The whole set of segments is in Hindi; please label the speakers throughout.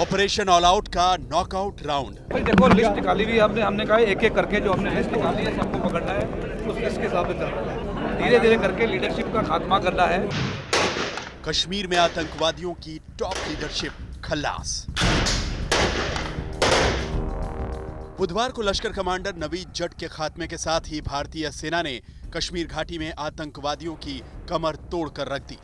Speaker 1: ऑपरेशन ऑल आउट का नॉकआउट राउंड।
Speaker 2: भाई देखो, लिस्ट निकाली हुई हमने कहा एक एक करके जो हमने लिस्ट निकाली है सबको पकड़ना है, उस लिस्ट के हिसाब से चल रहा है। धीरे धीरे करके लीडरशिप का खात्मा करना है।
Speaker 1: कश्मीर में आतंकवादियों की टॉप लीडरशिप खल्लास। बुधवार को लश्कर कमांडर नवीद जट के खात्मे के साथ ही भारतीय सेना ने कश्मीर घाटी में आतंकवादियों की कमर तोड़कर रख दी।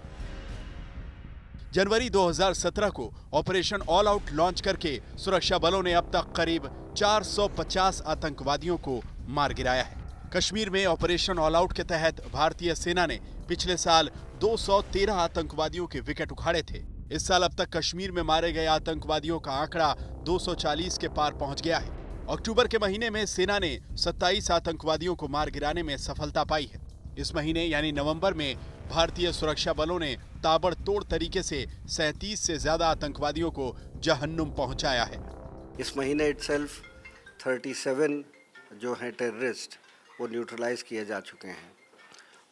Speaker 1: जनवरी 2017 को ऑपरेशन ऑल आउट लॉन्च करके सुरक्षा बलों ने अब तक करीब 450 आतंकवादियों को मार गिराया है। कश्मीर में ऑपरेशन ऑल आउट के तहत भारतीय सेना ने पिछले साल 213 आतंकवादियों के विकेट उखाड़े थे। इस साल अब तक कश्मीर में मारे गए आतंकवादियों का आंकड़ा 240 के पार पहुंच गया है। अक्टूबर के महीने में सेना ने 27 आतंकवादियों को मार गिराने में सफलता पाई है। इस महीने यानी नवंबर में भारतीय सुरक्षा बलों ने ताबड़तोड़ तरीके से 37 से ज्यादा आतंकवादियों को जहन्नुम पहुंचाया है।
Speaker 3: इस महीने इटसेल्फ 37 जो हैं टेररिस्ट वो न्यूट्रलाइज किए जा चुके हैं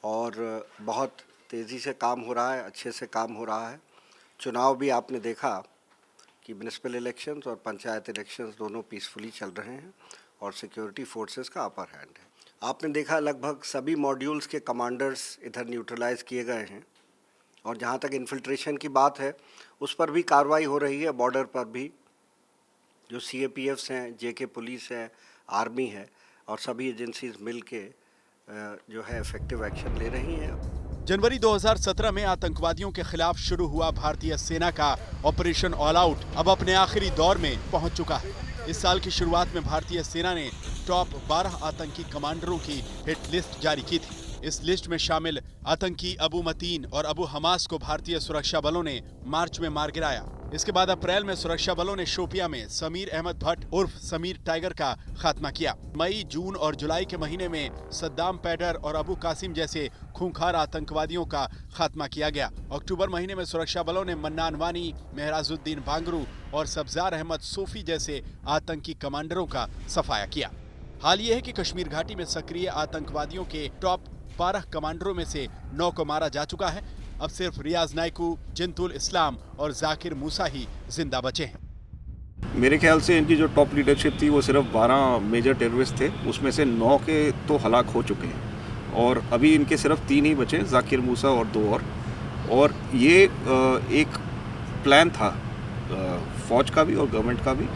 Speaker 3: और बहुत तेज़ी से काम हो रहा है, अच्छे से काम हो रहा है। चुनाव भी आपने देखा कि म्युनिसिपल इलेक्शंस और पंचायत इलेक्शंस दोनों पीसफुली चल रहे हैं और सिक्योरिटी फोर्सेस का अपर हैंड है। आपने देखा लगभग सभी मॉड्यूल्स के कमांडर्स इधर न्यूट्रलाइज किए गए हैं और जहाँ तक इन्फिल्ट्रेशन की बात है उस पर भी कार्रवाई हो रही है। बॉर्डर पर भी जो CAPFs हैं, JK पुलिस है, आर्मी है और सभी एजेंसीज मिल के जो है इफेक्टिव एक्शन ले रही हैं।
Speaker 1: जनवरी 2017 में आतंकवादियों के खिलाफ शुरू हुआ भारतीय सेना का ऑपरेशन ऑल आउट अब अपने आखिरी दौर में पहुंच चुका है। इस साल की शुरुआत में भारतीय सेना ने टॉप 12 आतंकी कमांडरों की हिट लिस्ट जारी की थी। इस लिस्ट में शामिल आतंकी अबू मतीन और अबू हमास को भारतीय सुरक्षा बलों ने मार्च में मार गिराया। इसके बाद अप्रैल में सुरक्षा बलों ने शोपिया में समीर अहमद भट्ट उर्फ समीर टाइगर का खात्मा किया। मई, जून और जुलाई के महीने में सद्दाम पैडर और अबू कासिम जैसे खूंखार आतंकवादियों का खात्मा किया गया। अक्टूबर महीने में सुरक्षा बलों ने मन्नान वानी, मेहराजुद्दीन बांगरू और सब्जार अहमद सोफी जैसे आतंकी कमांडरों का सफाया किया। हाल ये है कि कश्मीर घाटी में सक्रिय आतंकवादियों के टॉप 12 कमांडरों में से 9 को मारा जा चुका है। अब सिर्फ रियाज नायकू, जिंतुल इस्लाम और जाकिर मूसा ही जिंदा बचे हैं।
Speaker 4: मेरे ख्याल से इनकी जो टॉप लीडरशिप थी वो सिर्फ 12 मेजर टेररिस्ट थे, उसमें से 9 के तो हलाक हो चुके हैं और अभी इनके सिर्फ 3 ही बचे, जाकिर मूसा और 2 और ये एक प्लान था फौज का भी और गवर्नमेंट का भी।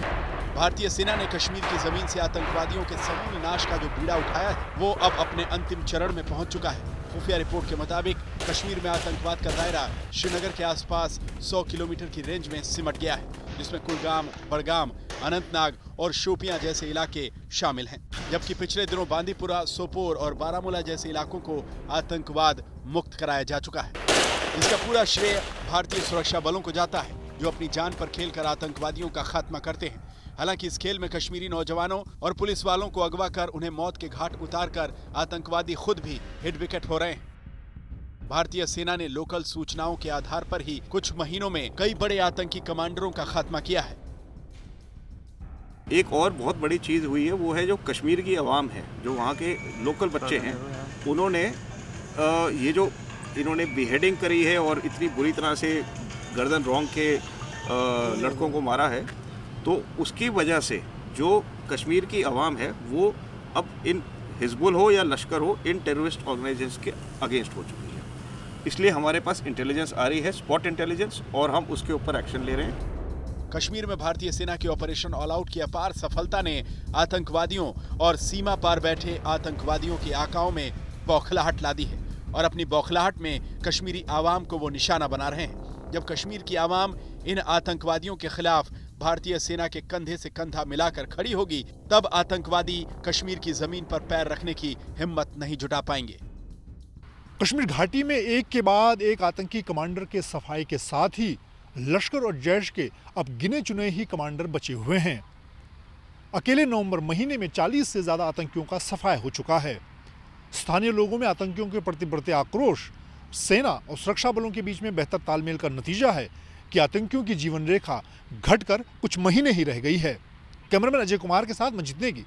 Speaker 1: भारतीय सेना ने कश्मीर की जमीन से आतंकवादियों के समूल नाश का जो बीड़ा उठाया है वो अब अपने अंतिम चरण में पहुंच चुका है। खुफिया रिपोर्ट के मुताबिक कश्मीर में आतंकवाद का दायरा श्रीनगर के आसपास 100 किलोमीटर की रेंज में सिमट गया है, जिसमें कुलगाम, बड़गाम, अनंतनाग और शोपियां जैसे इलाके शामिल हैं। जबकि पिछले दिनों बांदीपुरा, सोपोर और बारामूला जैसे इलाकों को आतंकवाद मुक्त कराया जा चुका है। इसका पूरा श्रेय भारतीय सुरक्षा बलों को जाता है, जो अपनी जान पर खेलकर आतंकवादियों का खात्मा करते हैं। हालांकि इस खेल में कश्मीरी नौजवानों और पुलिस वालों को अगवा कर उन्हें मौत के घाट उतारकर आतंकवादी खुद भी हिट विकेट हो रहे हैं। भारतीय सेना ने लोकल सूचनाओं के आधार पर ही कुछ महीनों में कई बड़े आतंकी कमांडरों का खात्मा किया है।
Speaker 4: एक और बहुत बड़ी चीज़ हुई है, वो है जो कश्मीर की आवाम है, जो वहाँ के लोकल बच्चे हैं, उन्होंने ये जो इन्होंने बिहेडिंग करी है और इतनी बुरी तरह से गर्दन रॉन्ग के लड़कों को मारा है, तो उसकी वजह से जो कश्मीर की आवाम है वो अब इन हिजबुल हो या लश्कर हो, इन टेररिस्ट ऑर्गेनाइजेशंस के अगेंस्ट हो चुकी है। इसलिए हमारे पास इंटेलिजेंस आ रही है, स्पॉट इंटेलिजेंस, और हम उसके ऊपर एक्शन ले रहे हैं।
Speaker 1: कश्मीर में भारतीय सेना के ऑपरेशन ऑल आउट की अपार सफलता ने आतंकवादियों और सीमा पार बैठे आतंकवादियों की आकाओं में बौखलाहट ला दी है और अपनी बौखलाहट में कश्मीरी आवाम को वो निशाना बना रहे हैं। जब कश्मीर की आवाम इन आतंकवादियों के खिलाफ भारतीय सेना के कंधे से कंधा मिलाकर खड़ी होगी, तब आतंकवादी कश्मीर की जमीन पर पैर रखने की हिम्मत नहीं जुटा पाएंगे।
Speaker 5: कश्मीर घाटी में एक के बाद एक आतंकी कमांडर के सफाई के साथ ही लश्कर और जैश के अब गिने चुने ही कमांडर बचे हुए हैं। अकेले नवंबर महीने में 40 से ज्यादा आतंकियों का सफाया हो चुका है। स्थानीय लोगों में आतंकियों के प्रति बढ़ते आक्रोश, सेना और सुरक्षा बलों के बीच में बेहतर तालमेल का नतीजा है कि आतंकियों की जीवन रेखा घटकर कुछ महीने ही रह गई है। कैमरामैन अजय कुमार के साथ मंजीत नेगी।